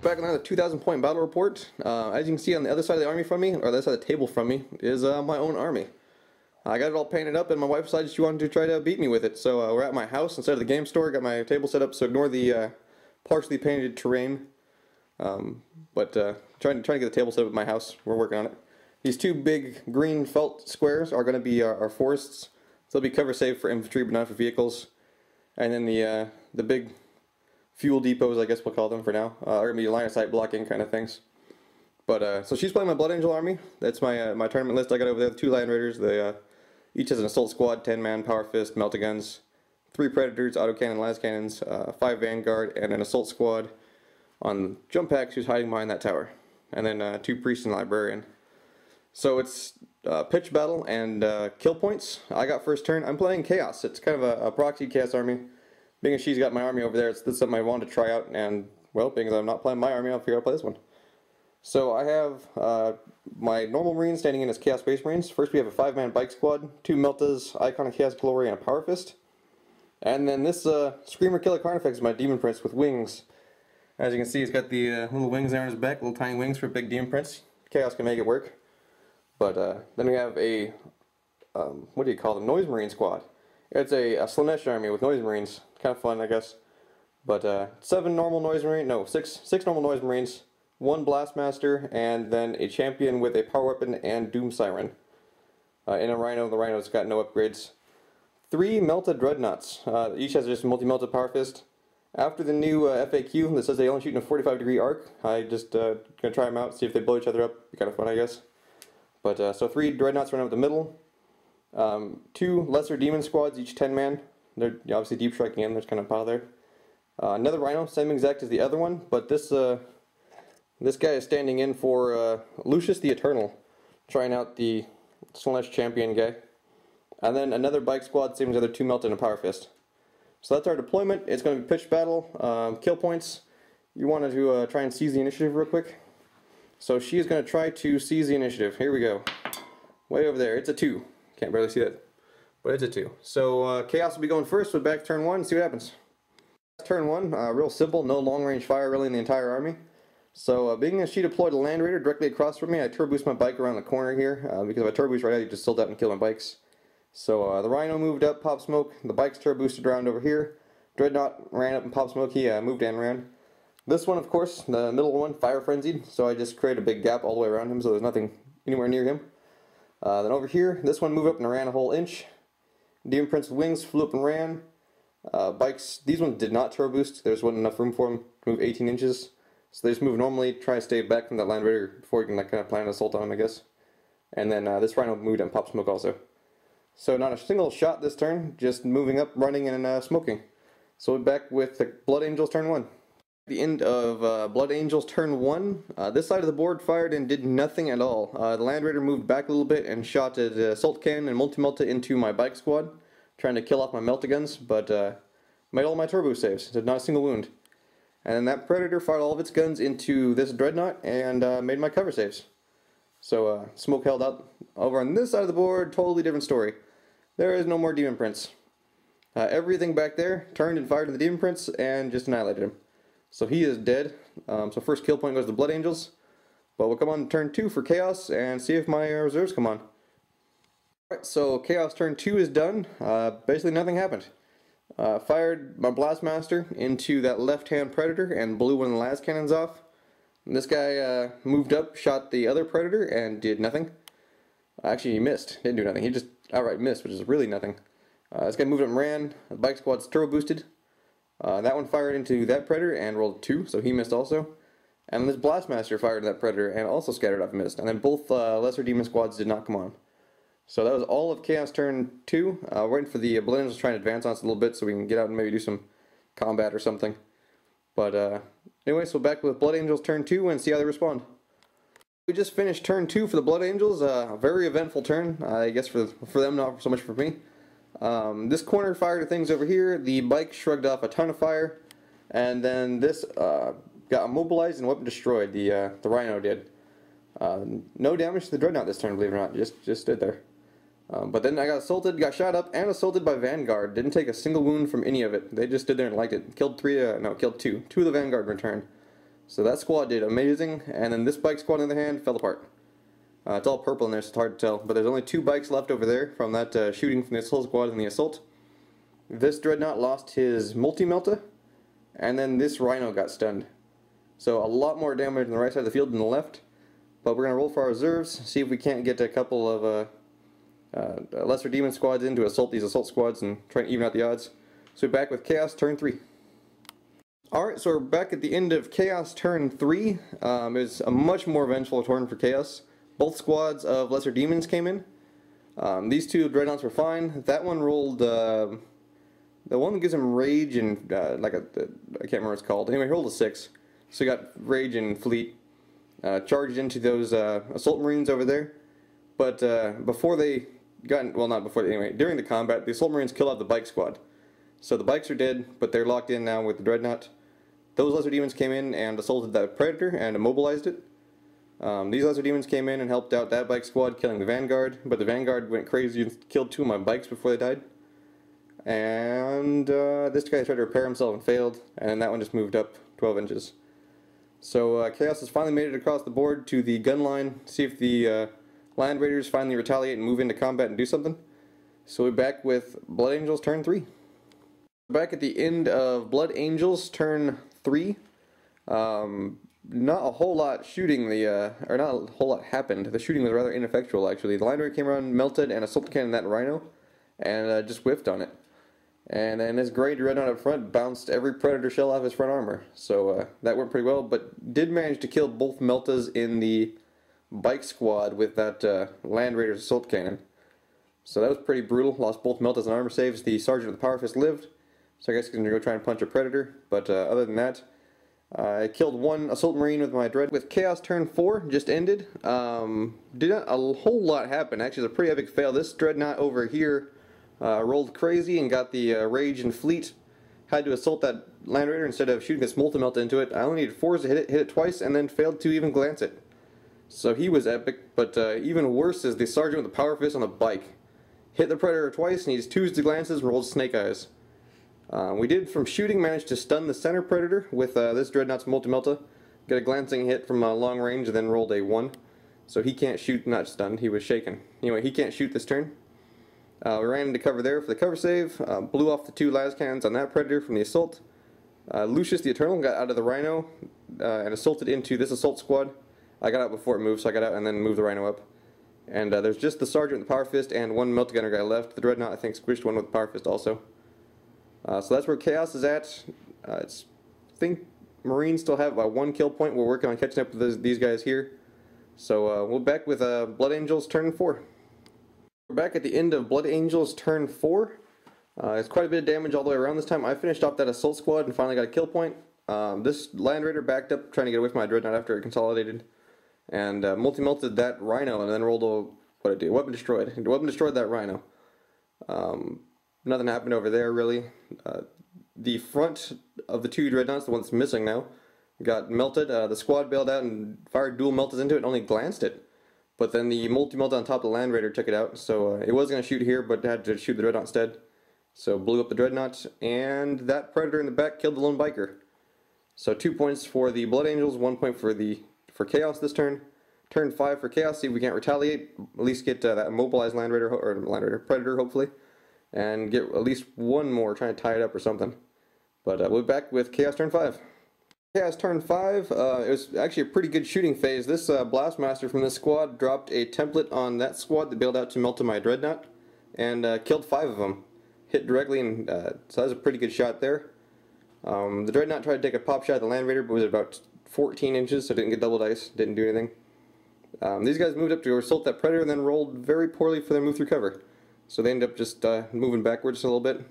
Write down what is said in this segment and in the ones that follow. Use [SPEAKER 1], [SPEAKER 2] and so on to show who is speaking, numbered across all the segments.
[SPEAKER 1] Back on the 2,000 point battle report. As you can see on the other side of the army from me, or the other side of the table from me, is my own army. I got it all painted up, and my wife decided she wanted to try to beat me with it. So we're at my house instead of the game store. Got my table set up, so ignore the partially painted terrain. Trying to get the table set up at my house. We're working on it. These two big green felt squares are going to be our forests. So they'll be cover safe for infantry, but not for vehicles. And then the big fuel depots, I guess we'll call them for now, are going to be line of sight blocking kind of things. But so she's playing my Blood Angel army. That's my my tournament list I got over there. The 2 Land Raiders. They each has an assault squad, 10-man, power fist, melta guns, 3 predators, autocannon, las cannons, 5 vanguard, and an assault squad on jump packs who's hiding behind that tower, and then 2 priests and librarian. So it's pitch battle and kill points. I got first turn. I'm playing Chaos. It's kind of a proxy Chaos army. Being as she's got my army over there, this is something I wanted to try out, and well, being as I'm not playing my army, I'll figure out how to play this one. So I have my normal Marines standing in as Chaos Space Marines. First we have a 5-man bike squad, 2 Meltas, Icon of Chaos Glory, and a Power Fist. And then this Screamer Killer Carnifex is my Demon Prince with wings. As you can see, he's got the little wings there on his back, little tiny wings for a big Demon Prince. Chaos can make it work. But then we have a, what do you call them, Noise Marine squad. It's a Slanesh army with Noise Marines. Kind of fun, I guess. But 7 normal Noise Marines, no, 6 normal Noise Marines, 1 Blastmaster, and then a champion with a power weapon and Doom Siren. In a Rhino, the Rhino's got no upgrades. 3 Melta Dreadnoughts. Each has just multi-melta power fist. After the new FAQ that says they only shoot in a 45-degree arc, I just gonna try them out, see if they blow each other up. Be kind of fun, I guess. But so 3 Dreadnoughts run up the middle. 2 lesser demon squads, each 10-man. They're obviously deep striking in. There's kind of a pile there. Another Rhino, same exact as the other one, but this guy is standing in for Lucius the Eternal, trying out the Slanesh champion guy. And then another bike squad, same as the other 2 Melta and a Power Fist. So that's our deployment. It's going to be pitch battle, kill points. You wanted to try and seize the initiative real quick. So she is going to try to seize the initiative. Here we go. Way over there. It's a 2. Can't barely see that. But it's a 2. So Chaos will be going first with back turn 1 and see what happens. Turn 1, real simple. No long range fire really in the entire army. So being that she deployed a Land Raider directly across from me, I turbo boost my bike around the corner here. Because if I turbo boost right out, you just tilt out and kill my bikes. So the Rhino moved up, pop smoke. The bike's turbo boosted around over here. Dreadnought ran up and pop smoke. He moved and ran. This one, of course, the middle one, fire frenzied. So I just created a big gap all the way around him, so there's nothing anywhere near him. Then over here, this one moved up and ran a whole inch. Demon Prince with wings flew up and ran. Bikes, these ones did not turbo boost. There just wasn't enough room for them to move 18 inches. So they just move normally, try to stay back from that Land Raider before you can kind of plan an assault on them, I guess. And then this Rhino moved and pop smoke also. So not a single shot this turn, just moving up, running, and smoking. So we're back with the Blood Angels turn 1. At the end of Blood Angels turn 1, this side of the board fired and did nothing at all. The Land Raider moved back a little bit and shot the assault cannon and multi-melta into my bike squad, trying to kill off my melta guns, but made all my turbo saves, did not a single wound. And then that Predator fired all of its guns into this Dreadnought and made my cover saves. So smoke held out. Over on this side of the board, totally different story. There is no more Demon Prince. Everything back there turned and fired at the Demon Prince and just annihilated him. So he is dead. So first kill point goes to Blood Angels. But we'll come on to turn 2 for Chaos and see if my reserves come on. Alright, so Chaos turn 2 is done. Basically nothing happened. Fired my Blastmaster into that left-hand Predator and blew one of the las cannons off. And this guy moved up, shot the other Predator, and did nothing. Actually, he missed. Didn't do nothing. He just outright missed, which is really nothing. This guy moved up and ran. The bike squad's turbo boosted. That one fired into that Predator and rolled 2, so he missed also. And this Blastmaster fired at that Predator and also scattered off and missed. And then both lesser demon squads did not come on. So that was all of Chaos turn 2. Waiting for the Blood Angels to try and advance on us a little bit so we can get out and maybe do some combat or something. But anyway, so back with Blood Angels turn 2 and see how they respond. We just finished turn 2 for the Blood Angels. A very eventful turn, I guess for them, not so much for me. This corner fired at things over here. The bike shrugged off a ton of fire. And then this got immobilized and weapon destroyed. The Rhino did. No damage to the Dreadnought this turn, believe it or not. Just stood there. But then I got assaulted, got shot up, and assaulted by Vanguard. Didn't take a single wound from any of it. They just stood there and liked it. Killed 2. 2 of the Vanguard in return. So that squad did amazing, and then this bike squad on the other hand fell apart. It's all purple in there, so it's hard to tell, but there's only 2 bikes left over there from that shooting from the assault squad and the assault. This dreadnought lost his multi-melta, and then this rhino got stunned. So a lot more damage on the right side of the field than the left, but we're going to roll for our reserves, see if we can't get a couple of lesser demon squads in to assault these assault squads and try and even out the odds. So we're back with Chaos turn 3. Alright, so we're back at the end of Chaos turn 3. It was a much more vengeful turn for Chaos. Both squads of lesser demons came in. These 2 dreadnoughts were fine. That one rolled, the one that gives him rage and, I can't remember what it's called. Anyway, he rolled a 6. So he got rage and fleet. Charged into those assault marines over there. But before they got, well not before, anyway, during the combat, the assault marines killed off the bike squad. So the bikes are dead, but they're locked in now with the dreadnought. Those lesser demons came in and assaulted that predator and immobilized it. These lesser demons came in and helped out that bike squad, killing the vanguard, but the vanguard went crazy and killed 2 of my bikes before they died. And this guy tried to repair himself and failed, and that one just moved up 12 inches. So Chaos has finally made it across the board to the gun line, see if the Land Raiders finally retaliate and move into combat and do something. So we're back with Blood Angels turn 3. Back at the end of Blood Angels turn 3. Not a whole lot shooting or not a whole lot happened. The shooting was rather ineffectual actually. The Land Raider came around, melted, and assault cannon that rhino, and just whiffed on it. And then this gray dreadnought up front bounced every predator shell off his front armor. So that went pretty well, but did manage to kill both meltas in the bike squad with that Land Raider's assault cannon. So that was pretty brutal. Lost both meltas and armor saves. The sergeant of the Power Fist lived, so I guess he's going to go try and punch a predator. But other than that, I killed 1 assault marine with my dread. With Chaos turn 4 just ended. Did not a whole lot happen. Actually, it's a pretty epic fail. This dreadnought over here rolled crazy and got the rage and fleet. Had to assault that Land Raider instead of shooting this multi-melta into it. I only needed 4s to hit it twice, and then failed to even glance it. So he was epic, but even worse is the sergeant with the Power Fist on the bike. Hit the predator twice, needs 2s to glances, and rolled snake eyes. We did, from shooting, manage to stun the center predator with this dreadnought's multi-melta. Got a glancing hit from long range and then rolled a 1. So he can't shoot, not stunned, he was shaken. Anyway, he can't shoot this turn. We ran into cover there for the cover save, blew off the 2 las cannons on that predator from the assault. Lucius the Eternal got out of the rhino and assaulted into this assault squad. I got out before it moved, so I got out and then moved the rhino up. And there's just the sergeant with the Power Fist and 1 melta-gunner guy left. The dreadnought, I think, squished 1 with the Power Fist also. So that's where Chaos is at. I think Marines still have 1 kill point. We're working on catching up with these guys here. So we're back with Blood Angels turn 4. We're back at the end of Blood Angels turn 4. It's quite a bit of damage all the way around this time. I finished off that assault squad and finally got a kill point. This Land Raider backed up trying to get away from my dreadnought after it consolidated. And multi-melted that rhino and then rolled a, what did it do? Weapon destroyed. The weapon destroyed that rhino. Nothing happened over there really. The front of the 2 dreadnoughts, the one that's missing now, got melted. The squad bailed out and fired dual meltas into it and only glanced it. But then the multi-melta on top of the Land Raider took it out, so it was going to shoot here but had to shoot the dreadnought instead. So blew up the dreadnought, and that predator in the back killed the lone biker. So 2 points for the Blood Angels, 1 point for Chaos this turn. Turn 5 for Chaos, see if we can't retaliate, at least get that immobilized Land Raider, or Land Raider Predator hopefully, and get at least 1 more, trying to tie it up or something. But we'll be back with Chaos turn 5. Chaos turn 5, it was actually a pretty good shooting phase. This Blastmaster from this squad dropped a template on that squad that bailed out to melt my dreadnought, and killed 5 of them. Hit directly, and so that was a pretty good shot there. The dreadnought tried to take a pop shot at the Land Raider, but was about 14 inches, so didn't get double dice, didn't do anything. These guys moved up to assault that predator and then rolled very poorly for their move through cover. So they ended up just moving backwards a little bit.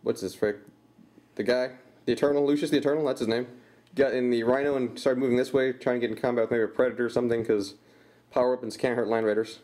[SPEAKER 1] What's this frick? The guy, the Eternal, Lucius the Eternal, that's his name, got in the rhino and started moving this way, trying to get in combat with maybe a predator or something, because power weapons can't hurt Land Raiders.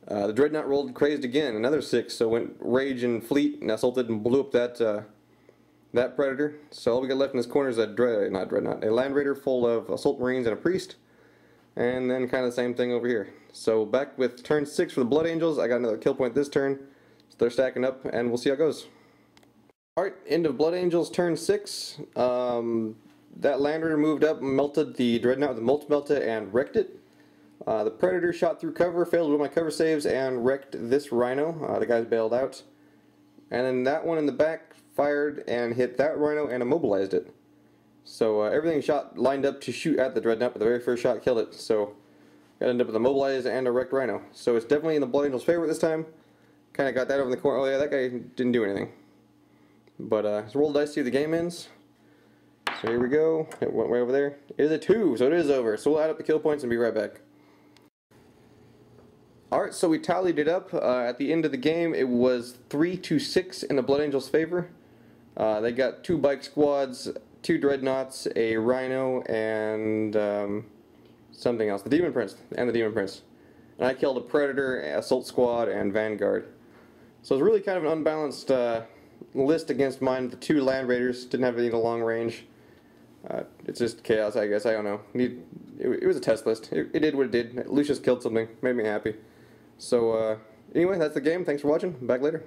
[SPEAKER 1] The dreadnought rolled crazed again, another 6, so went rage and fleet and assaulted and blew up that that predator. So all we got left in this corner is a Land Raider full of assault marines and a priest, and then kind of the same thing over here. So back with turn 6 for the Blood Angels. I got another kill point this turn, so they're stacking up, and we'll see how it goes. Alright, end of Blood Angels turn 6. The that Land Raider moved up, melted the Dreadnought with the Multi-Melta, and wrecked it. The Predator shot through cover, failed with my cover saves, and wrecked this Rhino. The guys bailed out. And then that one in the back fired and hit that Rhino and immobilized it. So everything lined up to shoot at the Dreadnought, but the very first shot killed it. So got to end up with a mobilized and a wrecked Rhino. So it's definitely in the Blood Angel's favor this time. Kind of got that over in the corner. Oh yeah, that guy didn't do anything. But let's roll the dice to see if the game ends. So here we go. It went way over there. It is a 2, so it is over. So we'll add up the kill points and be right back. Alright, so we tallied it up. At the end of the game, it was 3-6 in the Blood Angel's favor. They got 2 bike squads, 2 dreadnoughts, a Rhino, and something else. The Demon Prince. And the Demon Prince. And I killed a Predator, Assault Squad, and Vanguard. So it's really kind of an unbalanced list against mine. The 2 Land Raiders didn't have any long range. It's just chaos, I guess. I don't know. It was a test list. It did what it did. Lucius killed something. Made me happy. So, anyway, that's the game. Thanks for watching. Back later.